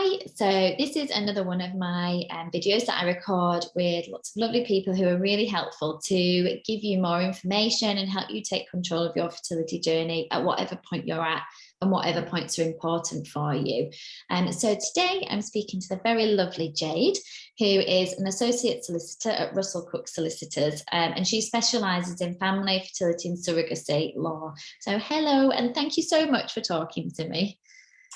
Hi, so this is another one of my videos that I record with lots of lovely people who are really helpful to give you more information and help you take control of your fertility journey at whatever point you're at and whatever points are important for you. So today I'm speaking to the very lovely Jade, who is an Associate Solicitor at Russell Cook Solicitors, and she specialises in family, fertility and surrogacy law. So hello, and thank you so much for talking to me.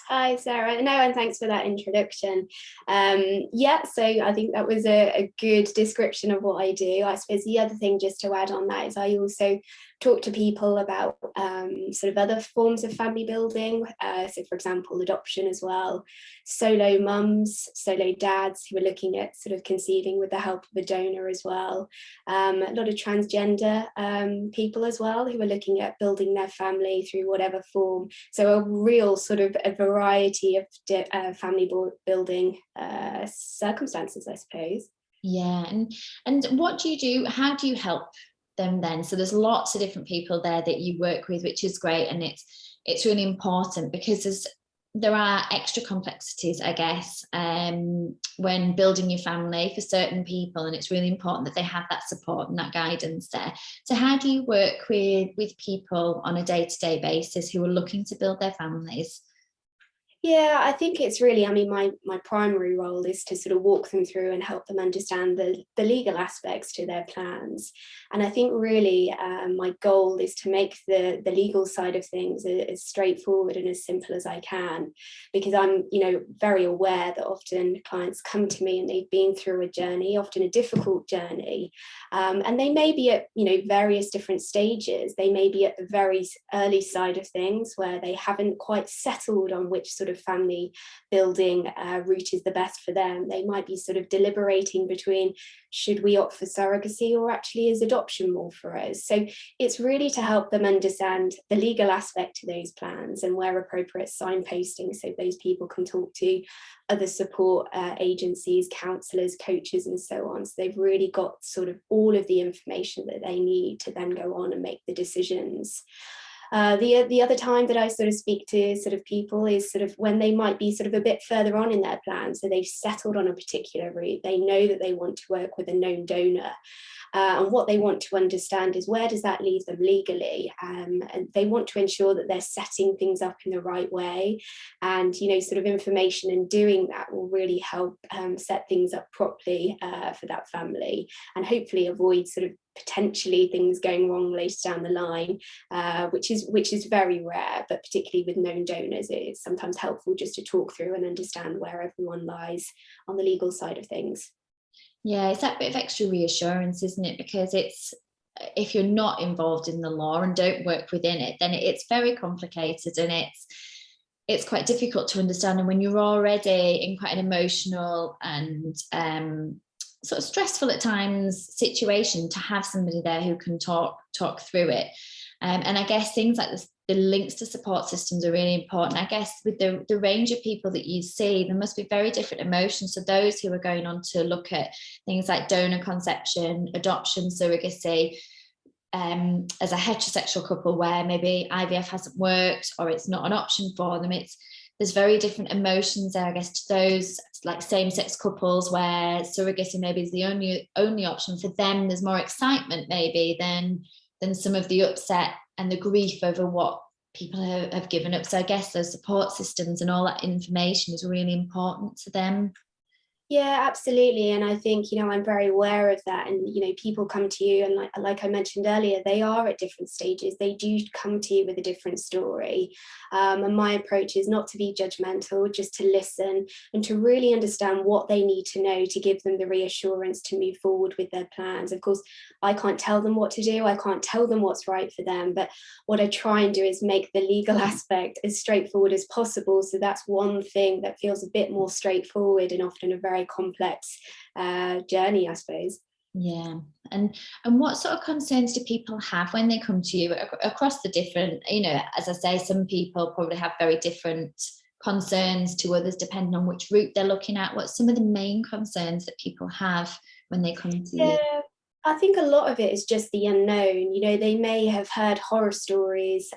Hi, Sarah. No, and thanks for that introduction. So I think that was a good description of what I do. I suppose the other thing just to add on that is I also talk to people about sort of other forms of family building. So for example, adoption as well, solo mums, solo dads who are looking at sort of conceiving with the help of a donor as well. A lot of transgender people as well who are looking at building their family through whatever form. So a real sort of a variety of family building circumstances, I suppose. Yeah, and what do you do? How do you help them then? So there's lots of different people there that you work with, which is great, and it's really important because there are extra complexities, I guess, when building your family for certain people, and it's really important that they have that support and that guidance there. So how do you work with people on a day-to-day basis who are looking to build their families? Yeah, I think it's really, I mean, my primary role is to sort of walk them through and help them understand the legal aspects to their plans. And I think really my goal is to make the legal side of things as straightforward and as simple as I can, because I'm, very aware that often clients come to me and they've been through a journey, often a difficult journey, and they may be at, various different stages. They may be at the very early side of things where they haven't quite settled on which sort of family building route is the best for them. They might be sort of deliberating between, should we opt for surrogacy or actually is adoption more for us? So it's really to help them understand the legal aspect to those plans and where appropriate signposting, so those people can talk to other support agencies, counsellors, coaches and so on. So they've really got sort of all of the information that they need to then go on and make the decisions. The other time that I sort of speak to sort of people is sort of when they might be sort of a bit further on in their plan. So they've settled on a particular route. They know that they want to work with a known donor. And what they want to understand is where does that leave them legally? And they want to ensure that they're setting things up in the right way. And, sort of information and doing that will really help set things up properly for that family and hopefully avoid sort of potentially things going wrong later down the line, which is very rare, but particularly with known donors, it's sometimes helpful just to talk through and understand where everyone lies on the legal side of things. Yeah, it's that bit of extra reassurance, isn't it? Because if you're not involved in the law and don't work within it, then it's very complicated and it's quite difficult to understand. And when you're already in quite an emotional and sort of stressful at times situation, to have somebody there who can talk through it. And I guess things like this, the links to support systems are really important. I guess with the range of people that you see, there must be very different emotions. So those who are going on to look at things like donor conception, adoption, surrogacy, as a heterosexual couple where maybe IVF hasn't worked or it's not an option for them, there's very different emotions there, I guess, to those like same-sex couples where surrogacy maybe is the only option for them. There's more excitement maybe than some of the upset and the grief over what people have given up. So I guess those support systems and all that information is really important to them. Yeah, absolutely. And I think, I'm very aware of that. And, people come to you and like I mentioned earlier, they are at different stages. They do come to you with a different story. And my approach is not to be judgmental, just to listen and to really understand what they need to know to give them the reassurance to move forward with their plans. Of course, I can't tell them what to do. I can't tell them what's right for them. But what I try and do is make the legal aspect as straightforward as possible. So that's one thing that feels a bit more straightforward and often a very complex journey, I suppose. Yeah. And what sort of concerns do people have when they come to you across the different, as I say, some people probably have very different concerns to others depending on which route they're looking at. What's some of the main concerns that people have when they come to you? I think a lot of it is just the unknown. You know, they may have heard horror stories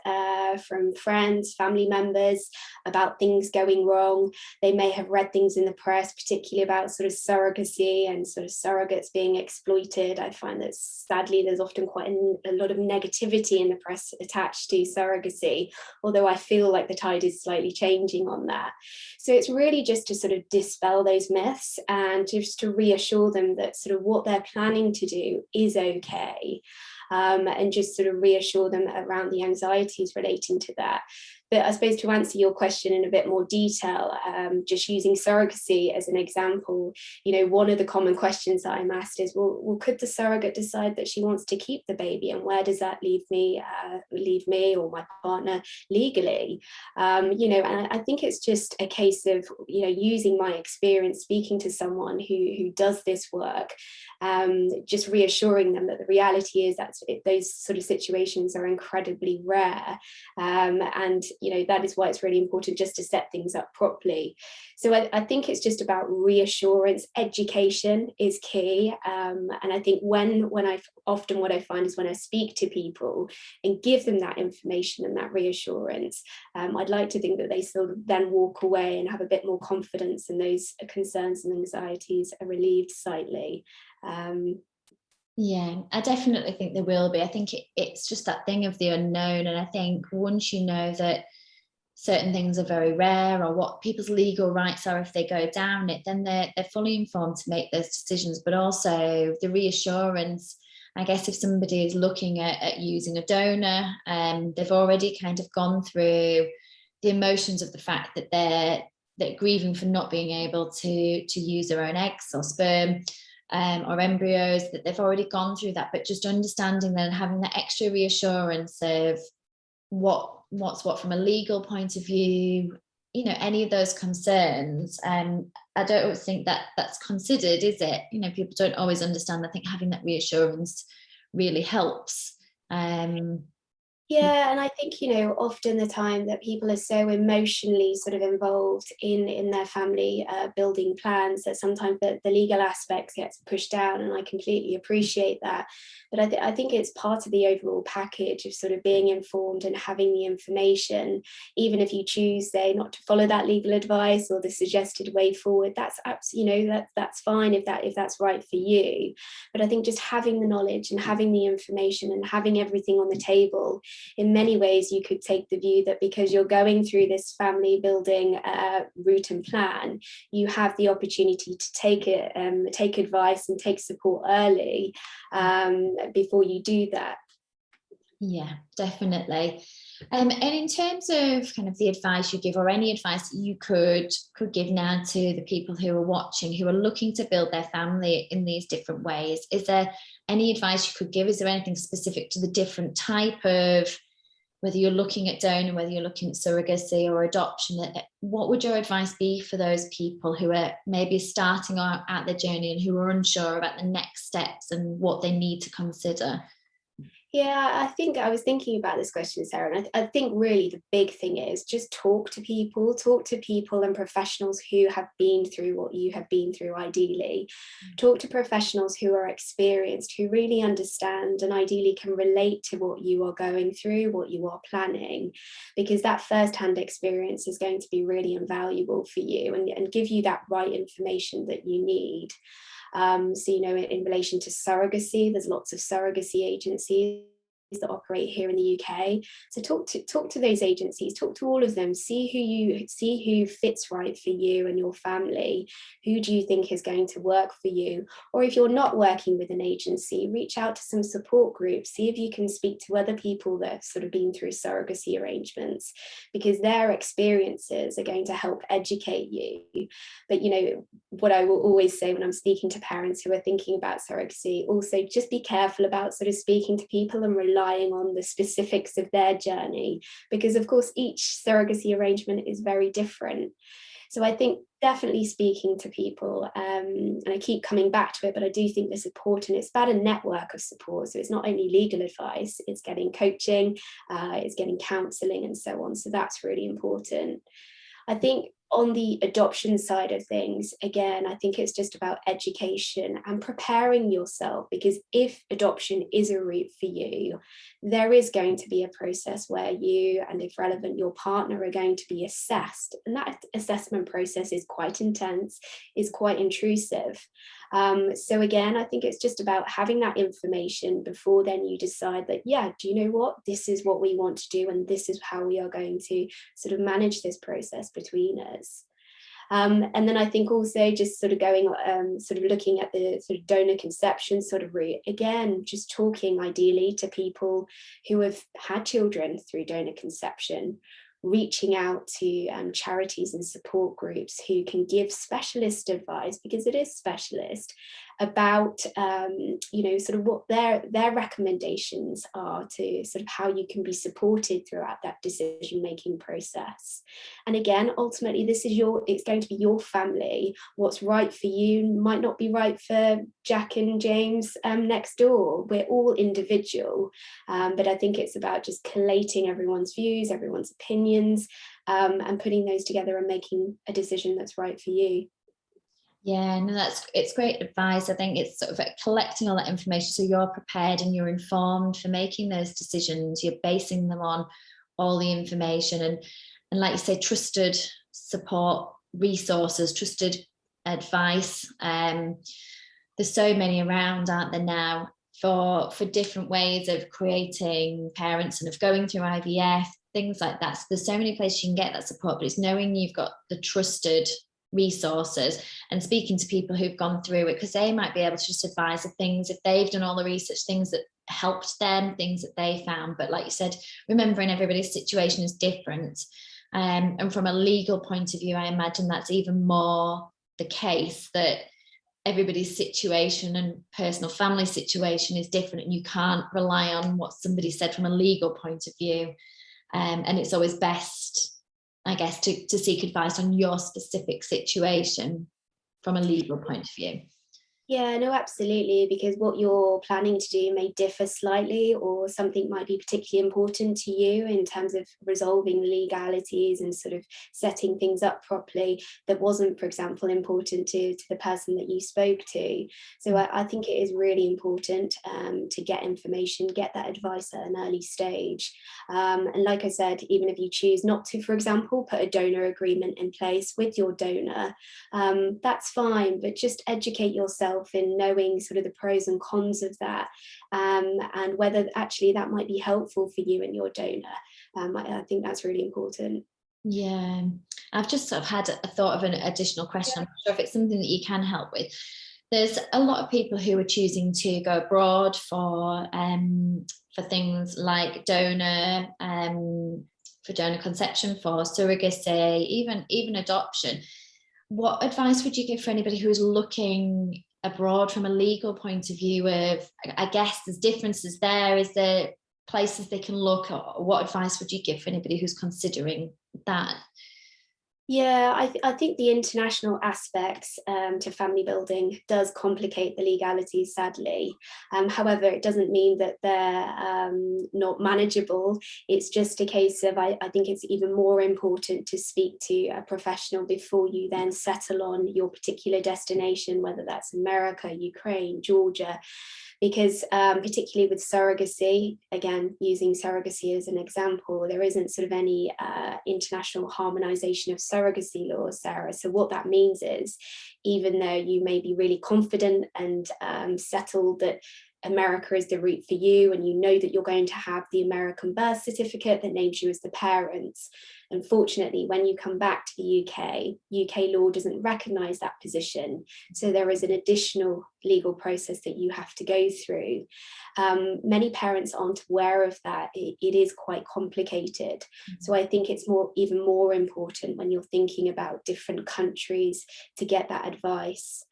from friends, family members about things going wrong. They may have read things in the press, particularly about sort of surrogacy and sort of surrogates being exploited. I find that sadly there's often quite a lot of negativity in the press attached to surrogacy, although I feel like the tide is slightly changing on that. So it's really just to sort of dispel those myths and just to reassure them that sort of what they're planning to do is okay, and just sort of reassure them around the anxieties relating to that. But I suppose to answer your question in a bit more detail, just using surrogacy as an example, you know, one of the common questions that I'm asked is, well, could the surrogate decide that she wants to keep the baby, and where does that leave me or my partner legally? You know, and I think it's just a case of, you know, using my experience speaking to someone who does this work, just reassuring them that the reality is that those sort of situations are incredibly rare, and you know, that is why it's really important just to set things up properly. So I think it's just about reassurance. Education is key, and I think when I often, what I find is when I speak to people and give them that information and that reassurance, I'd like to think that they sort of then walk away and have a bit more confidence, and those concerns and anxieties are relieved slightly. Yeah, I definitely think there will be. I think it's just that thing of the unknown. And I think once you know that certain things are very rare, or what people's legal rights are if they go down it, then they're fully informed to make those decisions. But also the reassurance, I guess, if somebody is looking at using a donor, they've already kind of gone through the emotions of the fact that they're grieving for not being able to use their own eggs or sperm, or embryos, that they've already gone through that. But just understanding that and having that extra reassurance of what's what from a legal point of view, you know, any of those concerns. I don't always think that that's considered, is it? You know, people don't always understand. I think having that reassurance really helps. Yeah, and I think, you know, often the time that people are so emotionally sort of involved in their family building plans, that sometimes the legal aspects gets pushed down, and I completely appreciate that. But I think it's part of the overall package of sort of being informed and having the information, even if you choose, say, not to follow that legal advice or the suggested way forward. That's absolutely, you know, that's fine if that's right for you. But I think just having the knowledge and having the information and having everything on the table, in many ways you could take the view that because you're going through this family building route and plan, you have the opportunity to take advice and take support early, before you do that. Yeah, definitely. And in terms of kind of the advice you give, or any advice that you could give now to the people who are watching, who are looking to build their family in these different ways, is there any advice you could give? Is there anything specific to the different type of, whether you're looking at donor, whether you're looking at surrogacy or adoption, what would your advice be for those people who are maybe starting out their journey and who are unsure about the next steps and what they need to consider? Yeah, I think I was thinking about this question, Sarah, and I think really the big thing is just talk to people and professionals who have been through what you have been through, ideally. Talk to professionals who are experienced, who really understand and ideally can relate to what you are going through, what you are planning, because that first-hand experience is going to be really invaluable for you and give you that right information that you need. So, you know, in relation to surrogacy, there's lots of surrogacy agencies that operate here in the UK. So talk to those agencies, talk to all of them, see who fits right for you and your family. Who do you think is going to work for you? Or if you're not working with an agency, reach out to some support groups, see if you can speak to other people that have sort of been through surrogacy arrangements, because their experiences are going to help educate you. But, you know, what I will always say when I'm speaking to parents who are thinking about surrogacy, also just be careful about sort of speaking to people and relying on the specifics of their journey, because of course each surrogacy arrangement is very different. So I think definitely speaking to people, and I keep coming back to it, but I do think this is important. It's about a network of support. So it's not only legal advice, it's getting coaching, it's getting counselling and so on. So that's really important. I think on the adoption side of things, again, I think it's just about education and preparing yourself, because if adoption is a route for you, there is going to be a process where you, and if relevant, your partner, are going to be assessed. And that assessment process is quite intense, is quite intrusive. So again, I think it's just about having that information before then you decide that, yeah, do you know what? This is what we want to do, and this is how we are going to sort of manage this process between us. And then I think also just sort of going, sort of looking at the sort of donor conception sort of route, again, just talking ideally to people who have had children through donor conception, reaching out to charities and support groups who can give specialist advice, because it is specialist, about sort of what their recommendations are to sort of how you can be supported throughout that decision making process. And again, ultimately, it's going to be your family. What's right for you might not be right for Jack and James next door. We're all individual, but I think it's about just collating everyone's views, everyone's opinions, and putting those together and making a decision that's right for you. Yeah, no, it's great advice. I think it's sort of like collecting all that information so you're prepared and you're informed for making those decisions. You're basing them on all the information, and like you say, trusted support resources, trusted advice. There's so many around, aren't there now, for different ways of creating parents and of going through IVF, things like that. So there's so many places you can get that support, but it's knowing you've got the trusted resources and speaking to people who've gone through it, because they might be able to just advise of things if they've done all the research, things that helped them, things that they found. But like you said, remembering everybody's situation is different, and from a legal point of view, I imagine that's even more the case, that everybody's situation and personal family situation is different, and you can't rely on what somebody said from a legal point of view. And it's always best, I guess, to seek advice on your specific situation from a legal point of view. Yeah, no, absolutely, because what you're planning to do may differ slightly, or something might be particularly important to you in terms of resolving legalities and sort of setting things up properly that wasn't, for example, important to the person that you spoke to. So I think it is really important to get information, get that advice at an early stage. And like I said, even if you choose not to, for example, put a donor agreement in place with your donor, that's fine, but just educate yourself in knowing sort of the pros and cons of that, and whether actually that might be helpful for you and your donor. I think that's really important. Yeah, I've just sort of had a thought of an additional question. I'm not sure if it's something that you can help with. There's a lot of people who are choosing to go abroad for things like donor, for donor conception, for surrogacy, even adoption. What advice would you give for anybody who is looking abroad from a legal point of view of, I guess there's differences there, is there places they can look at? What advice would you give for anybody who's considering that? Yeah, I think the international aspects to family building does complicate the legalities, sadly. However, it doesn't mean that they're not manageable. It's just a case of, I think it's even more important to speak to a professional before you then settle on your particular destination, whether that's America, Ukraine, Georgia. Because particularly with surrogacy, again, using surrogacy as an example, there isn't sort of any international harmonization of surrogacy laws, Sarah. So what that means is, even though you may be really confident and settled that America is the route for you, and you know that you're going to have the American birth certificate that names you as the parents, unfortunately, when you come back to the UK law doesn't recognise that position. So there is an additional legal process that you have to go through. Many parents aren't aware of that. It is quite complicated. So I think it's even more important when you're thinking about different countries to get that advice.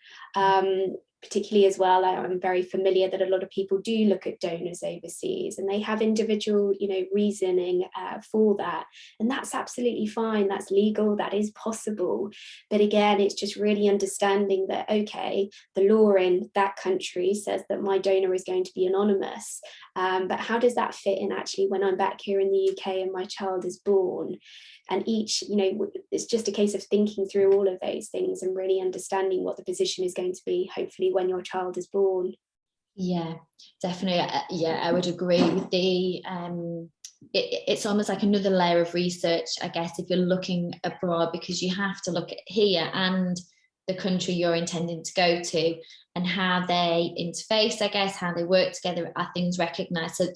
Particularly as well, I'm very familiar that a lot of people do look at donors overseas, and they have individual, reasoning for that. And that's absolutely fine. That's legal. That is possible. But again, it's just really understanding that, okay, the law in that country says that my donor is going to be anonymous. But how does that fit in actually when I'm back here in the UK and my child is born? And each, it's just a case of thinking through all of those things and really understanding what the position is going to be, hopefully when your child is born. Yeah, definitely. Yeah, I would agree with the it's almost like another layer of research, I guess, if you're looking abroad, because you have to look at here and the country you're intending to go to and how they interface, I guess, how they work together, are things recognised. So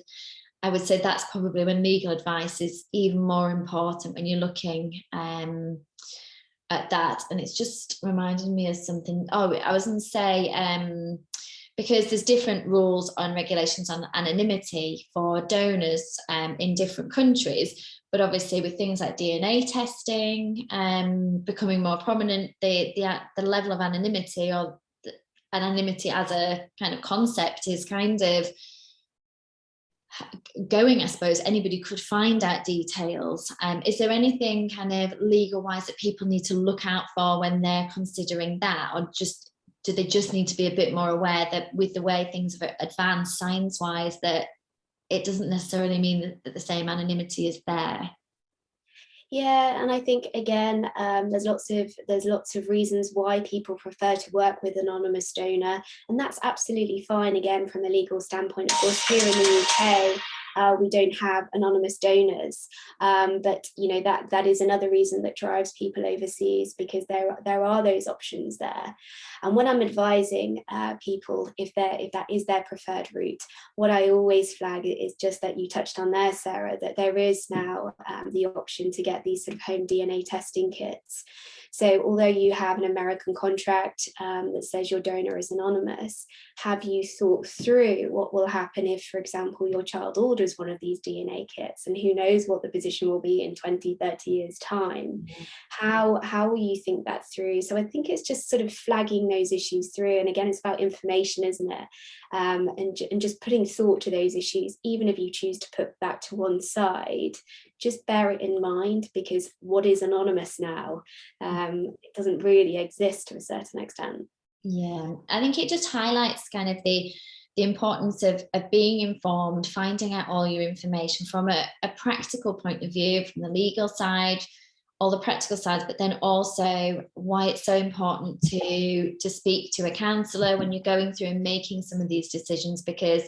I would say that's probably when legal advice is even more important, when you're looking at that. And it's just reminded me of something. Oh, I was going to say, because there's different rules on regulations on anonymity for donors in different countries, but obviously with things like DNA testing becoming more prominent, the level of anonymity, or anonymity as a kind of concept, is kind of going, I suppose. Anybody could find out details. Is there anything kind of legal wise that people need to look out for when they're considering that, or just do they just need to be a bit more aware that with the way things have advanced science wise, that it doesn't necessarily mean that the same anonymity is there? Yeah, and I think again, there's lots of reasons why people prefer to work with anonymous donor, and that's absolutely fine. Again, from a legal standpoint, of course, here in the UK, we don't have anonymous donors, but you know, that is another reason that drives people overseas, because there are those options there. And when I'm advising people, if that is their preferred route, what I always flag is just that you touched on there, Sarah, that there is now the option to get these sort of home DNA testing kits. So although you have an American contract that says your donor is anonymous, have you thought through what will happen if, for example, your child orders one of these DNA kits, and who knows what the position will be in 20, 30 years time? How will you think that through? So I think it's just sort of flagging those issues through. And again, it's about information, isn't it? And just putting thought to those issues, even if you choose to put that to one side, just bear it in mind, because what is anonymous now? It doesn't really exist to a certain extent. Yeah, I think it just highlights kind of the importance of being informed, finding out all your information from a practical point of view, from the legal side, all the practical sides, but then also why it's so important to speak to a counsellor when you're going through and making some of these decisions, because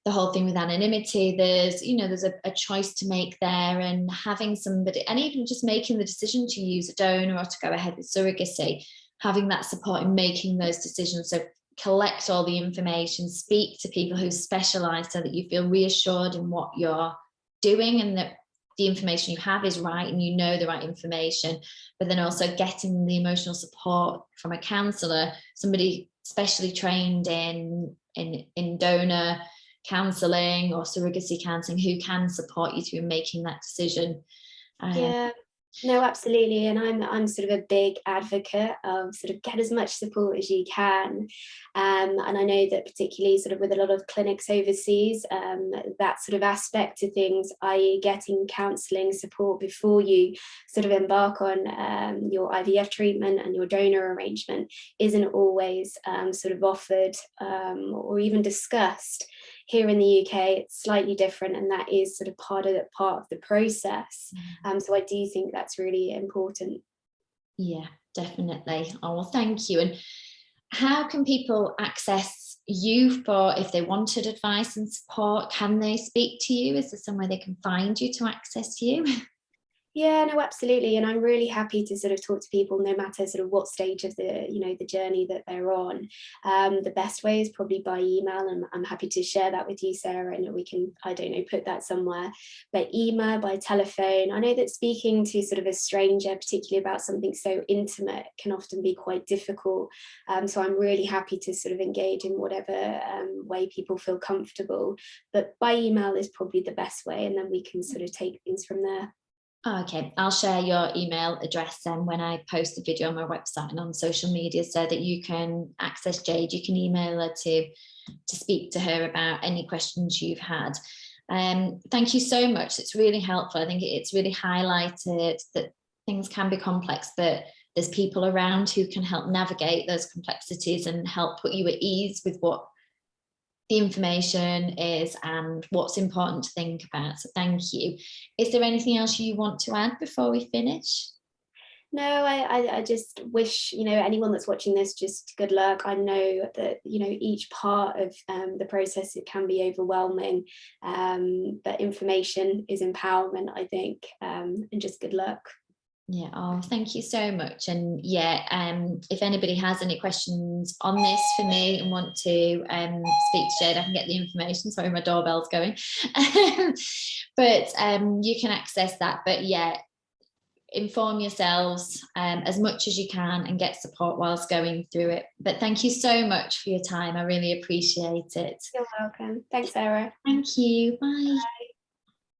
the whole thing with anonymity, there's a choice to make there, and having somebody, and even just making the decision to use a donor or to go ahead with surrogacy, having that support in making those decisions. So collect all the information, speak to people who specialise, so that you feel reassured in what you're doing and that the information you have is right and you know the right information. But then also getting the emotional support from a counsellor, somebody specially trained in donor counselling or surrogacy counselling, who can support you through making that decision. Yeah. No, absolutely. And I'm sort of a big advocate of sort of get as much support as you can. And I know that particularly sort of with a lot of clinics overseas, that sort of aspect to things, i.e. getting counselling support before you sort of embark on your IVF treatment and your donor arrangement, isn't always sort of offered or even discussed. Here in the UK, it's slightly different, and that is sort of part of the process. So I do think that's really important. Yeah, definitely. Oh, well, thank you. And how can people access you for, if they wanted advice and support? Can they speak to you? Is there somewhere they can find you to access you? Yeah, no, absolutely. And I'm really happy to sort of talk to people, no matter sort of what stage of the journey that they're on. The best way is probably by email, and I'm happy to share that with you, Sarah, and we can, I don't know, put that somewhere. By email, by telephone. I know that speaking to sort of a stranger, particularly about something so intimate, can often be quite difficult. So I'm really happy to sort of engage in whatever way people feel comfortable. But by email is probably the best way, and then we can sort of take things from there. Okay, I'll share your email address when I post the video on my website and on social media, so that you can access Jade. You can email her to speak to her about any questions you've had. Thank you so much. It's really helpful. I think it's really highlighted that things can be complex, but there's people around who can help navigate those complexities and help put you at ease with what the information is and what's important to think about. So thank you. Is there anything else you want to add before we finish? No, I just wish, you know, anyone that's watching this, just good luck. I know that, you know, each part of the process, it can be overwhelming, but information is empowerment, I think, and just good luck. Yeah, oh, thank you so much. And yeah, if anybody has any questions on this for me and want to speak to Jade, I can get the information. Sorry, my doorbell's going. But you can access that. But yeah, inform yourselves as much as you can and get support whilst going through it. But thank you so much for your time. I really appreciate it. You're welcome. Thanks, Sarah. Thank you. Bye.